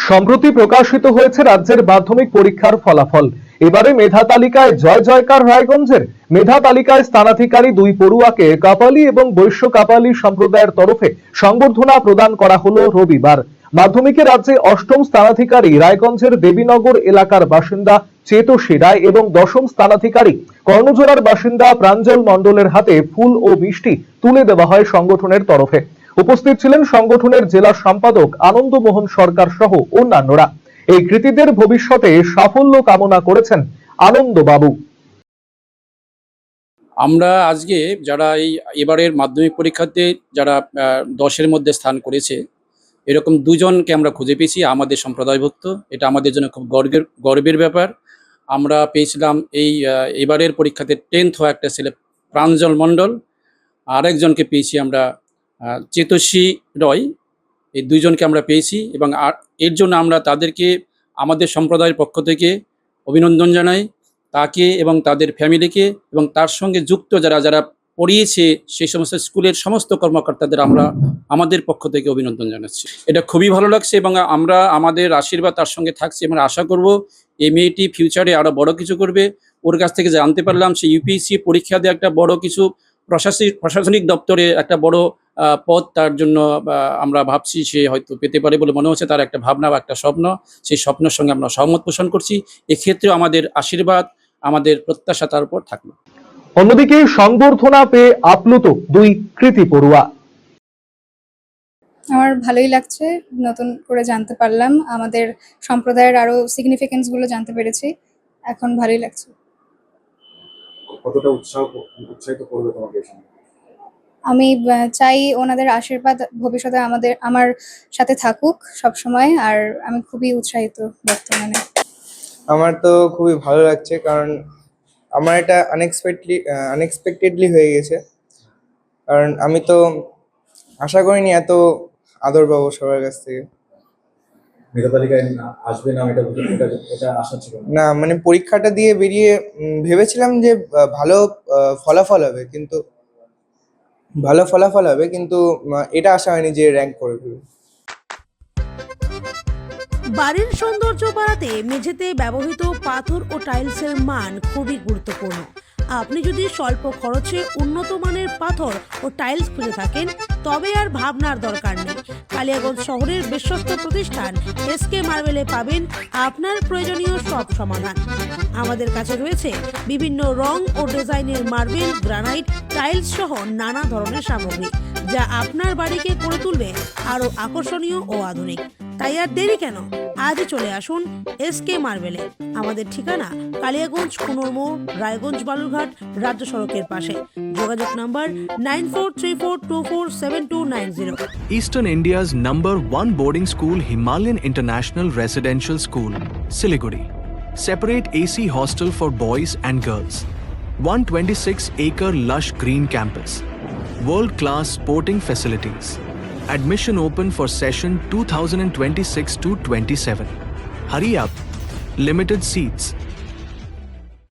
সম্প্রতি প্রকাশিত হয়েছে রাজ্যের মাধ্যমিক পরীক্ষার ফলাফল। এবারে মেধা তালিকায় জয় জয়কার রায়গঞ্জের। মেধা তালিকায় স্থানাধিকারী দুই পড়ুয়াকে কাপালি এবং বৈশ্য কাপালি সম্প্রদায়ের তরফে সংবর্ধনা প্রদান করা হলো রবিবার। মাধ্যমিকে রাজ্যে অষ্টম স্থানাধিকারী রায়গঞ্জের দেবীনগর এলাকার বাসিন্দা চেতসী রায় এবং দশম স্থানাধিকারী কর্ণজোড়ার বাসিন্দা প্রাঞ্জল মণ্ডলের হাতে ফুল ও মিষ্টি তুলে দেওয়া হয় সংগঠনের তরফে। উপস্থিত ছিলেন সংগঠনের জেলা সম্পাদক আনন্দমোহন সরকার সহ অন্যান্যরা। এই কৃতীদের ভবিষ্যতে সাফল্য কামনা করেছেন আনন্দবাবু। আমরা আজকে যারা এবারের মাধ্যমিক পরীক্ষাতে যারা 10-এর মধ্যে স্থান করেছে, এরকম দুজনকে আমরা খুঁজে পেয়েছি আমাদের সম্প্রদায়ভুক্ত। এটা আমাদের জন্য খুব গর্বের ব্যাপার। আমরা পেয়েছিলাম এবারের পরীক্ষাতে 10th হওয়া একটা ছেলে প্রাঞ্জল মণ্ডল, আরেকজনকে পেয়েছি আমরা চেতসী রয়। এই দুইজনকে আমরা পেয়েছি এবং এর জন্য আমরা তাদেরকে আমাদের সম্প্রদায়ের পক্ষ থেকে অভিনন্দন জানাই, তাকে এবং তাদের ফ্যামিলিকে এবং তার সঙ্গে যুক্ত যারা পড়িয়েছে সেই সমস্ত স্কুলের সমস্ত কর্মকর্তাদের আমরা আমাদের পক্ষ থেকে অভিনন্দন জানাচ্ছি। এটা খুবই ভালো লাগছে এবং আমরা আমাদের আশীর্বাদ তার সঙ্গে থাকছি। আমরা আশা করব এই মেয়েটি ফিউচারে আরও বড় কিছু করবে। ওর কাছ থেকে জানতে পারলাম সে ইউপিএসসি পরীক্ষা দিয়ে একটা বড় কিছু প্রশাসনিক দপ্তরে একটা বড় পদ তার জন্য আমরা ভাবছি সে হয়তো পেতে পারে বলে মনে হচ্ছে। তার একটা ভাবনা বা একটা স্বপ্ন, সেই স্বপ্নের সঙ্গে আমরা সহমত পোষণ করছি। এক্ষেত্রেও আমাদের আশীর্বাদ, আমাদের প্রত্যাশা তার উপর থাকলো। অন্যদিকে সংবর্ধনা পেয়ে আপ্লুত দুই কৃতী পড়ুয়া। আমার ভালোই লাগছে, নতুন করে জানতে পারলাম, আমাদের সম্প্রদায়ের আরো সিগনিফিকেন্স গুলো জানতে পেরেছি। এখন ভালোই লাগছে। কতটা উৎসাহিত করবে তোমাকে? আমি চাই ওনাদের আশীর্বাদ ভবিষ্যতে আমার সাথে থাকুক সব সময়, আর আমি খুবই উৎসাহিত বর্তমানে। আমার তো খুবই ভালো লাগছে, কারণ আমার এটা আনএক্সপেক্টেডলি হয়ে গেছে। কারণ আমি তো আশা করিনি এত আদর পাবো সবার কাছ থেকে। মেধা তালিকায় আসবে না এটা আশা ছিল না, মানে পরীক্ষাটা দিয়ে বেরিয়ে ভেবেছিলাম যে ভালো ফলাফল হবে, কিন্তু এটা আশা হয়নি যে র্যাঙ্ক করবে। বাড়ির সৌন্দর্য বাড়াতে মেঝেতে ব্যবহৃত পাথর ও টাইলসের মান খুবই গুরুত্বপূর্ণ। আপনি যদি স্বল্প খরচে উন্নত মানের পাথর ও টাইলস খুঁজে থাকেন, তবে আর ভাবনার দরকার নেই। কালিয়াগঞ্জ শহরের বিশ্বস্ত প্রতিষ্ঠান এসকে মার্বেলে পাবেন আপনার প্রয়োজনীয় সব সমাধান। আমাদের কাছে রয়েছে বিভিন্ন রং ও ডিজাইনের মার্বেল, গ্রানাইট, টাইলস সহ নানা ধরনের সামগ্রী, যা আপনার বাড়িকে করে তুলবে আরো আকর্ষণীয় ও আধুনিক। তাই আর দেরি কেন, আজই চলে আসুন এসকে মার্বেলে। আমাদের ঠিকানা কালিয়াগঞ্জ কুনোর মোড়, রায়গঞ্জ বালুরঘাট রাজ্য সড়কের পাশে। যোগাযোগ number 9434247290। Eastern India's #1 boarding school, Himalayan International Residential School, Siliguri. Separate AC hostel for boys and girls. 126-acre lush green campus. World-class sporting facilities. Admission open for session 2026-27. Hurry up. Limited seats.